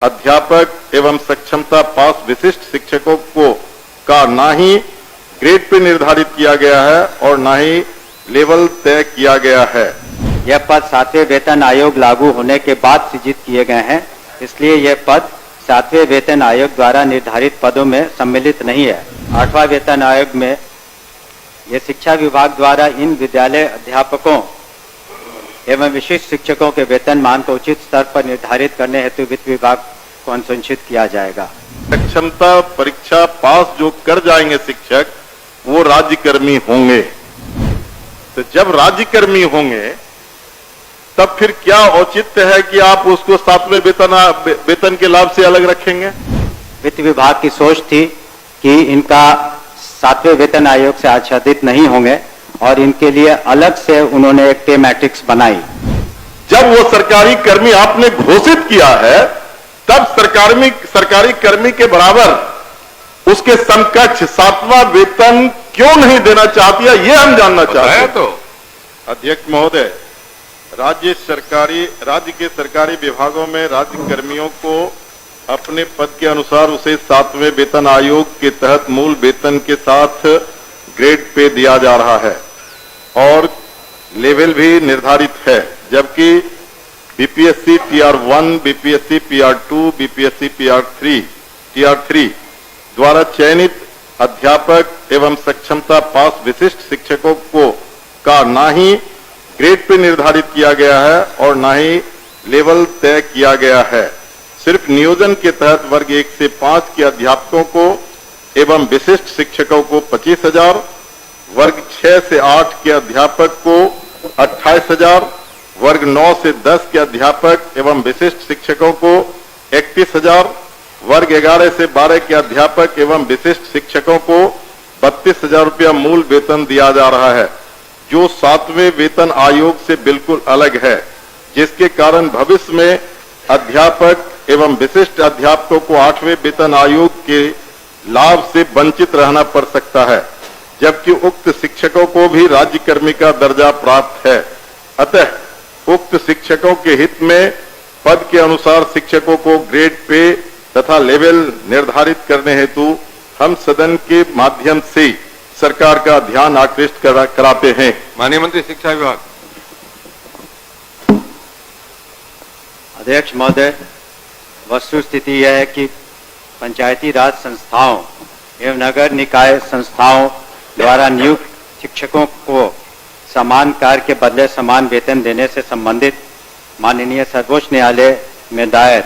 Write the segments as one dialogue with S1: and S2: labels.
S1: अध्यापक एवं सक्षमता पास विशिष्ट शिक्षकों को का ना ही ग्रेड पे निर्धारित किया गया है और ना ही लेवल तय किया गया है।
S2: यह पद 7वें वेतन आयोग लागू होने के बाद सृजित किए गए हैं, इसलिए यह पद 7वें वेतन आयोग द्वारा निर्धारित पदों में सम्मिलित नहीं है। 8वां वेतन आयोग में यह शिक्षा विभाग द्वारा इन विद्यालय अध्यापकों एवं विशिष्ट शिक्षकों के वेतन मान को उचित स्तर पर निर्धारित करने हेतु वित्त विभाग को अनुशंसित किया जाएगा।
S1: सक्षमता परीक्षा पास जो कर जाएंगे शिक्षक, वो राज्यकर्मी होंगे। तो जब राज्यकर्मी होंगे तब फिर क्या औचित्य है कि आप उसको 7वें वेतन के लाभ से अलग रखेंगे?
S2: वित्त विभाग की सोच थी कि इनका 7वें वेतन आयोग से आच्छादित नहीं होंगे और इनके लिए अलग से उन्होंने एक पे मैट्रिक्स बनाई।
S1: जब वो सरकारी कर्मी आपने घोषित किया है, तब सरकारी कर्मी के बराबर उसके समकक्ष 7वां वेतन क्यों नहीं देना चाहती है, ये हम जानना चाहते हैं। तो अध्यक्ष महोदय, राज्य के सरकारी विभागों में राज्य कर्मियों को अपने पद के अनुसार उसे 7वें वेतन आयोग के तहत मूल वेतन के साथ ग्रेड पे दिया जा रहा है और लेवल भी निर्धारित है, जबकि बीपीएससी टीआर1, बीपीएससी पीआर2, बीपीएससी टीआर3 द्वारा चयनित अध्यापक एवं सक्षमता पास विशिष्ट शिक्षकों को का ना ही ग्रेड पे निर्धारित किया गया है और ना ही लेवल तय किया गया है। सिर्फ नियोजन के तहत वर्ग 1 से 5 के अध्यापकों को एवं विशिष्ट शिक्षकों को 25,000, वर्ग 6 से 8 के अध्यापक को 28,000, वर्ग 9 से 10 के अध्यापक एवं विशिष्ट शिक्षकों को 31,000, वर्ग 11 से 12 के अध्यापक एवं विशिष्ट शिक्षकों को 32,000 रुपया मूल वेतन दिया जा रहा है, जो 7वें वेतन आयोग से बिल्कुल अलग है, जिसके कारण भविष्य में अध्यापक एवं विशिष्ट अध्यापकों को 8वें वेतन आयोग के लाभ से वंचित रहना पड़ सकता है, जबकि उक्त शिक्षकों को भी राज्यकर्मी का दर्जा प्राप्त है। अतः उक्त शिक्षकों के हित में पद के अनुसार शिक्षकों को ग्रेड पे तथा लेवल निर्धारित करने हेतु हम सदन के माध्यम से सरकार का ध्यान आकृष्ट कराते हैं।
S3: माननीय मंत्री शिक्षा विभाग।
S2: अध्यक्ष महोदय, वस्तु स्थिति यह है कि पंचायती राज संस्थाओं एवं नगर निकाय संस्थाओं द्वारा नियुक्त शिक्षकों को समान कार्य के बदले समान वेतन देने से संबंधित माननीय सर्वोच्च न्यायालय में दायर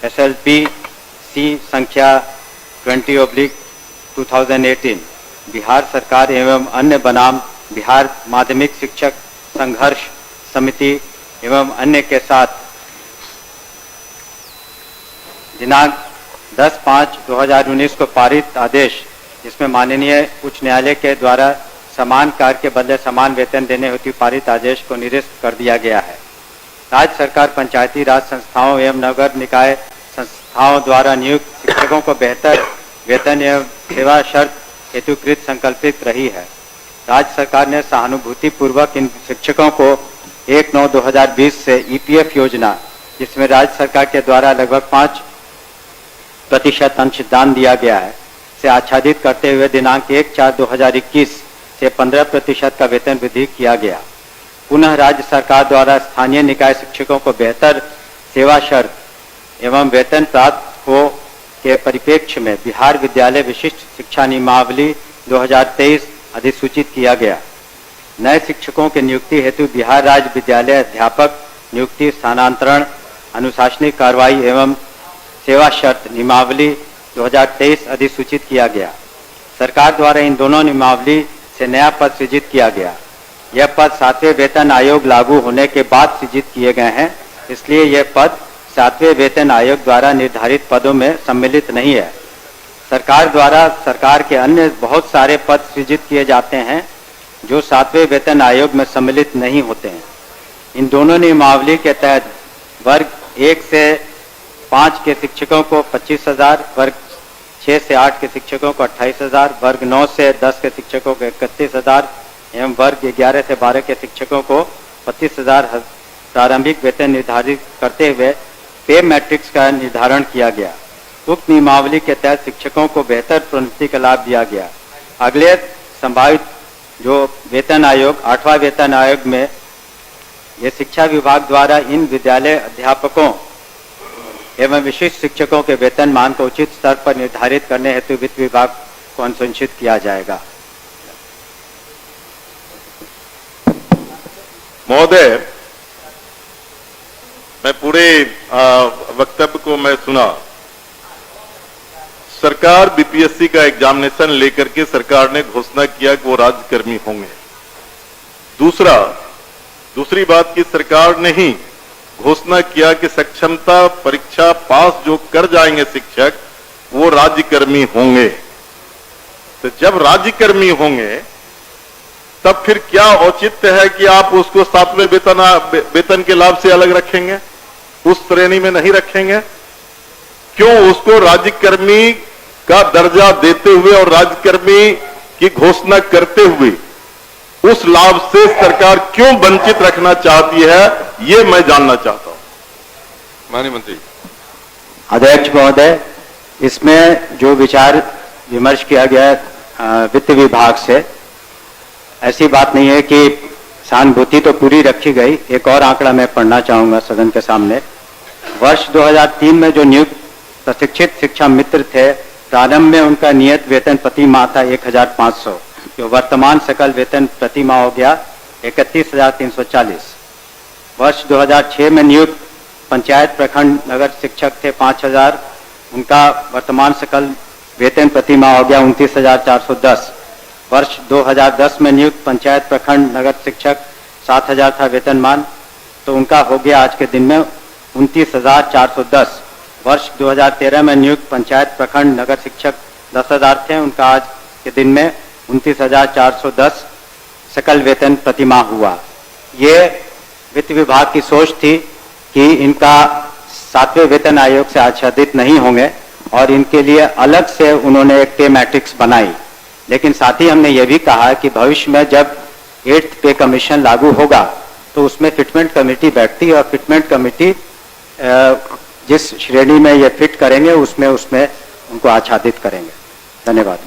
S2: SLP-C संख्या 20/2018 बिहार सरकार एवं अन्य बनाम बिहार माध्यमिक शिक्षक संघर्ष समिति एवं अन्य के साथ दिनांक 10/5/2019 को पारित आदेश, जिसमें माननीय उच्च न्यायालय के द्वारा समान कार्य के बदले समान वेतन देने हेतु पारित आदेश को निरस्त कर दिया गया है। राज्य सरकार पंचायती राज संस्थाओं एवं नगर निकाय संस्थाओं द्वारा नियुक्त शिक्षकों को बेहतर वेतन एवं सेवा शर्त हेतुकृत संकल्पित रही है। राज्य सरकार ने सहानुभूति पूर्वक इन शिक्षकों को 1/9/2020 से EPF योजना, जिसमें राज्य सरकार के द्वारा लगभग 5% अंशदान दिया गया है, से आच्छादित करते हुए दिनांक 1/4/2021 से 15% का वेतन वृद्धि किया गया। पुनः राज्य सरकार द्वारा स्थानीय निकाय शिक्षकों को बेहतर सेवा शर्त एवं वेतन प्राप्त हो के परिप्रेक्ष्य में बिहार विद्यालय विशिष्ट शिक्षा नियमावली 2023 अधिसूचित किया गया। नए शिक्षकों के नियुक्ति हेतु बिहार राज्य विद्यालय अध्यापक नियुक्ति स्थानांतरण अनुशासनिक कार्रवाई एवं सेवा शर्त नियमावली 2023 अधिसूचित किया गया। सरकार द्वारा इन दोनों नियमावली से नया पद सृजित किया गया। यह पद 7वें वेतन आयोग लागू होने के बाद सृजित किए गए हैं, इसलिए यह पद 7वें वेतन आयोग द्वारा निर्धारित पदों में सम्मिलित नहीं है। सरकार द्वारा सरकार के अन्य बहुत सारे पद सृजित किए जाते हैं जो 7वें वेतन आयोग में सम्मिलित नहीं होते हैं। इन दोनों नियमावली के तहत वर्ग 1 से 5 के शिक्षकों को 25,000, वर्ग 6 से 8 के शिक्षकों को 28,000, वर्ग 9 से 10 के शिक्षकों को 31,000 एवं वर्ग 11 से 12 के शिक्षकों को 25,000 प्रारंभिक वेतन निर्धारित करते हुए पे मैट्रिक्स का निर्धारण किया गया। उक्त नियमावली के तहत शिक्षकों को बेहतर प्रोन्नति का लाभ दिया गया। अगले संभावित जो वेतन आयोग 8वां वेतन आयोग में ये शिक्षा विभाग द्वारा इन विद्यालय अध्यापकों एवं विशिष्ट शिक्षकों के वेतन मान को उचित स्तर पर निर्धारित करने हेतु वित्त विभाग को अनुशंसित किया जाएगा।
S1: महोदय, मैं पूरे वक्तव्य को मैं सुना। सरकार बीपीएससी का एग्जामिनेशन लेकर के सरकार ने घोषणा किया कि वो राज्यकर्मी होंगे। दूसरी बात की सरकार ने ही घोषणा किया कि सक्षमता परीक्षा पास जो कर जाएंगे शिक्षक वो राज्यकर्मी होंगे। तो जब राज्यकर्मी होंगे तब फिर क्या औचित्य है कि आप उसको 7वें वेतन के लाभ से अलग रखेंगे, उस श्रेणी में नहीं रखेंगे? क्यों उसको राज्यकर्मी का दर्जा देते हुए और राज्यकर्मी की घोषणा करते हुए उस लाभ से सरकार क्यों वंचित रखना चाहती है, ये मैं जानना चाहता हूं। माननीय मंत्री।
S2: अध्यक्ष महोदय, इसमें जो विचार विमर्श किया गया वित्त विभाग से, ऐसी बात नहीं है कि सहानुभूति तो पूरी रखी गई। एक और आंकड़ा मैं पढ़ना चाहूंगा सदन के सामने। वर्ष 2003 में जो नियुक्त प्रशिक्षित शिक्षा मित्र थे, प्रारंभ में उनका नियत वेतन प्रति माह था 1500, जो वर्तमान सकल वेतन प्रति माह हो गया 31,340। वर्ष 2006 में नियुक्त पंचायत प्रखंड नगर शिक्षक थे 5000, उनका वर्तमान सकल वेतन प्रति माह हो गया 29,410। वर्ष 2010 में नियुक्त पंचायत प्रखंड नगर शिक्षक 7000 था वेतनमान, तो उनका हो गया आज के दिन में 29,410। वर्ष 2013 में नियुक्त पंचायत प्रखंड नगर शिक्षक 10,000 थे, उनका आज के दिन में 29,410 सकल वेतन प्रति माह हुआ। ये वित्त विभाग की सोच थी कि इनका 7वें वेतन आयोग से आच्छादित नहीं होंगे और इनके लिए अलग से उन्होंने एक पे मैट्रिक्स बनाई। लेकिन साथ ही हमने ये भी कहा कि भविष्य में जब 8th पे कमीशन लागू होगा तो उसमें फिटमेंट कमेटी बैठती है और फिटमेंट कमेटी जिस श्रेणी में ये फिट करेंगे उसमें उनको आच्छादित करेंगे। धन्यवाद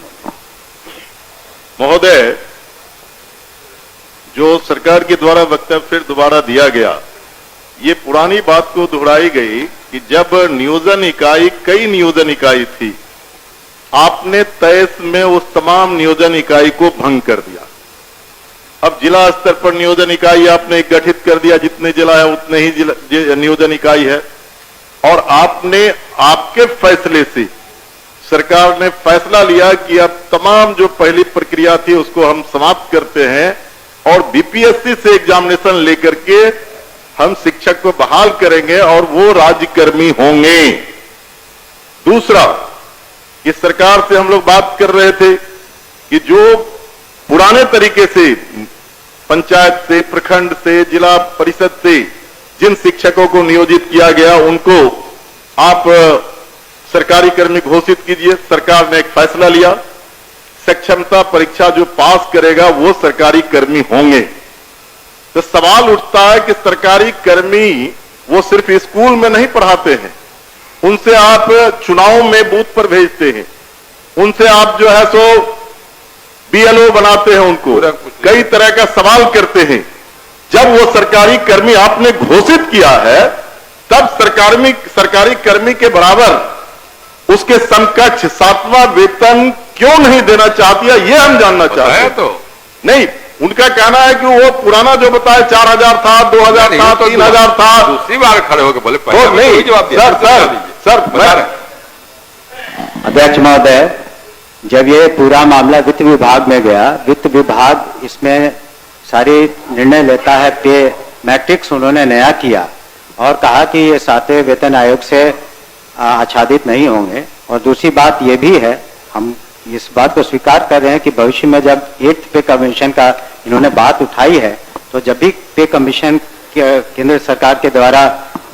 S1: महोदय। जो सरकार के द्वारा वक्तव्य फिर दोबारा दिया गया, ये पुरानी बात को दोहराई गई कि जब नियोजन इकाई कई नियोजन इकाई थी, आपने 23 में उस तमाम नियोजन इकाई को भंग कर दिया। अब जिला स्तर पर नियोजन इकाई आपने गठित कर दिया, जितने जिला है उतने ही नियोजन इकाई है। और आपने आपके फैसले से सरकार ने फैसला लिया कि अब तमाम जो पहली प्रक्रिया थी उसको हम समाप्त करते हैं और बीपीएससी से एग्जामिनेशन लेकर के हम शिक्षक को बहाल करेंगे और वो राज्यकर्मी होंगे। दूसरा, कि सरकार से हम लोग बात कर रहे थे कि जो पुराने तरीके से पंचायत से, प्रखंड से, जिला परिषद से जिन शिक्षकों को नियोजित किया गया उनको आप सरकारी कर्मी घोषित कीजिए। सरकार ने एक फैसला लिया, सक्षमता परीक्षा जो पास करेगा वो सरकारी कर्मी होंगे। तो सवाल उठता है कि सरकारी कर्मी वो सिर्फ स्कूल में नहीं पढ़ाते हैं, उनसे आप चुनाव में बूथ पर भेजते हैं, उनसे आप जो है सो बीएलओ बनाते हैं, उनको कई तरह का सवाल करते हैं। जब वो सरकारी कर्मी आपने घोषित किया है तब सरकारी कर्मी के बराबर उसके समकक्ष 7वां वेतन क्यों नहीं देना चाहती है, ये हम जानना चाहते हैं। तो नहीं, उनका कहना है कि वो पुराना जो बताया 4000 था, 2000 था, 3000 था।
S3: दूसरी बार खड़े होकर बोले
S1: नहीं
S3: जवाब दिया।
S1: सर
S2: अध्यक्ष महोदय, जब ये पूरा मामला वित्त विभाग में गया, वित्त विभाग इसमें सारी निर्णय लेता है। पे मैट्रिक्स उन्होंने नया किया और कहा कि ये 7वें वेतन आयोग से आच्छादित नहीं होंगे। और दूसरी बात ये भी है, हम इस बात को स्वीकार कर रहे हैं कि भविष्य में जब 8th पे कमीशन का इन्होंने बात उठाई है, तो जब भी पे कमीशन केंद्र सरकार के द्वारा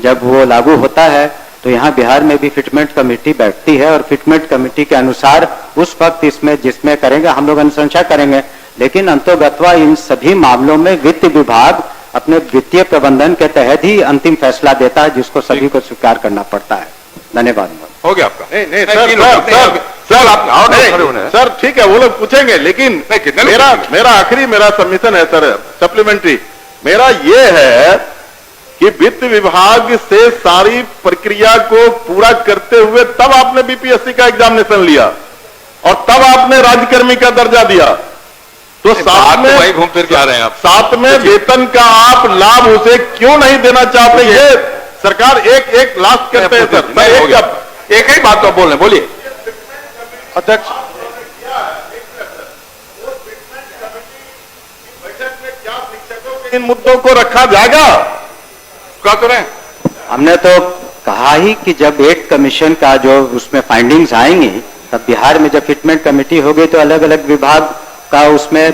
S2: जब वो लागू होता है तो यहाँ बिहार में भी फिटमेंट कमेटी बैठती है और फिटमेंट कमेटी के अनुसार उस वक्त इसमें जिसमें करेंगे हम लोग अनुशंसा करेंगे। लेकिन अंतोगत्वा इन सभी मामलों में वित्त विभाग अपने वित्तीय प्रबंधन के तहत ही अंतिम फैसला देता है, जिसको सभी को स्वीकार करना पड़ता है। धन्यवाद।
S3: हो गया आपका।
S1: नहीं
S3: तीन
S1: सर
S3: लोग
S1: सर
S3: अपने-
S1: सर
S3: आप आओ ना, खड़े होने
S1: नहीं
S3: हैं।
S1: सर ठीक है, वो लोग पूछेंगे, लेकिन
S3: नहीं, कितने लोग
S1: मेरा
S3: पूछेंगे?
S1: मेरा आखिरी मेरा सबमिशन है सर, सप्लीमेंट्री मेरा ये है कि वित्त विभाग से सारी प्रक्रिया को पूरा करते हुए तब आपने बीपीएससी का एग्जामिनेशन लिया और तब आपने राज्यकर्मी का दर्जा दिया, तो
S3: बात
S1: साथ
S3: तो
S1: में
S3: वही घूम फिर के आ रहे हैं आप।
S1: साथ में वेतन का आप लाभ उसे क्यों नहीं देना चाहते? ये सरकार एक एक लास्ट करते हैं सर। मैं
S3: नहीं, हो
S1: एक
S3: गया।
S1: जब
S3: एक ही बात तो आप बोल रहे हैं, बोलिए।
S4: अध्यक्ष
S1: इन मुद्दों को रखा जाएगा।
S3: कह तो रहे
S2: हमने तो कहा ही कि जब एक कमीशन का जो उसमें फाइंडिंग्स आएंगी, तब बिहार में जब फिटमेंट कमेटी होगी तो अलग अलग विभाग का उसमें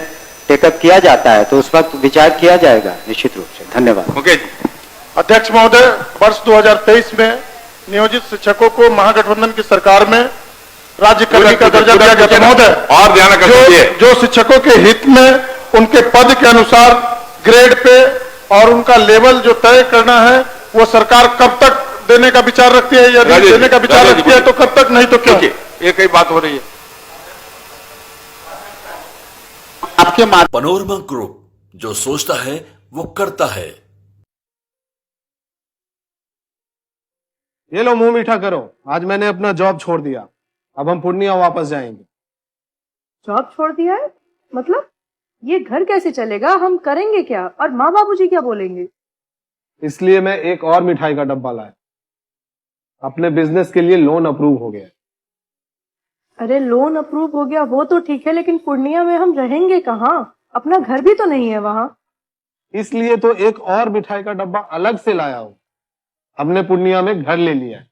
S2: टेकअप किया जाता है, तो उस वक्त विचार किया जाएगा निश्चित रूप से। धन्यवाद।
S3: मुकेश जी।
S4: अध्यक्ष महोदय, वर्ष 2023 में नियोजित शिक्षकों को महागठबंधन की सरकार में राज्यकर्मी का दर्जा दिया गया था। महोदय,
S3: और ध्यान रखना चाहिए।
S4: जो शिक्षकों के हित में उनके पद के अनुसार ग्रेड पे और उनका लेवल जो तय करना है, वो सरकार कब तक देने का विचार रखती है? यदि
S3: राजेश जी,
S4: देने का विचार
S3: राजेश जी,
S4: रखती है तो कब तक, नहीं तो क्यों?
S3: देखिए, एक ही बात हो रही है।
S5: आपके पनोरमा ग्रुप, जो सोचता है वो करता है।
S6: ये लो मुंह मीठा करो, आज मैंने अपना जॉब छोड़ दिया, अब हम पूर्णिया वापस जाएंगे।
S7: जॉब छोड़ दिया है? मतलब ये घर कैसे चलेगा? हम करेंगे क्या? और माँ बाबूजी क्या बोलेंगे?
S6: इसलिए मैं एक और मिठाई का डब्बा लाया। अपने बिजनेस के लिए लोन अप्रूव हो गया।
S7: अरे लोन अप्रूव हो गया वो तो ठीक है, लेकिन पूर्णिया में हम रहेंगे कहाँ? अपना घर भी तो नहीं है वहाँ।
S6: इसलिए तो एक और मिठाई का डब्बा अलग से लाया हूं। हमने पूर्णिया में घर ले लिया है,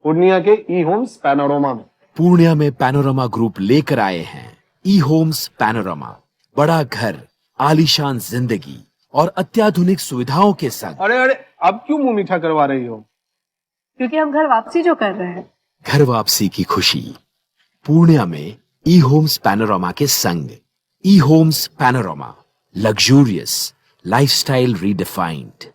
S6: पूर्णिया के ई होम्स पैनोरमा में।
S8: पूर्णिया में पैनोरमा ग्रुप लेकर आए हैं ई होम्स पैनोरमा। बड़ा घर, आलीशान जिंदगी और अत्याधुनिक सुविधाओं के संग।
S6: अरे अरे, अब क्यों मुंह मीठा करवा रही हो?
S7: क्योंकि हम घर वापसी जो कर रहे हैं।
S8: घर वापसी की खुशी पूर्णिया में ई होम्स पैनोरमा के संग। E homes panorama, luxurious lifestyle redefined.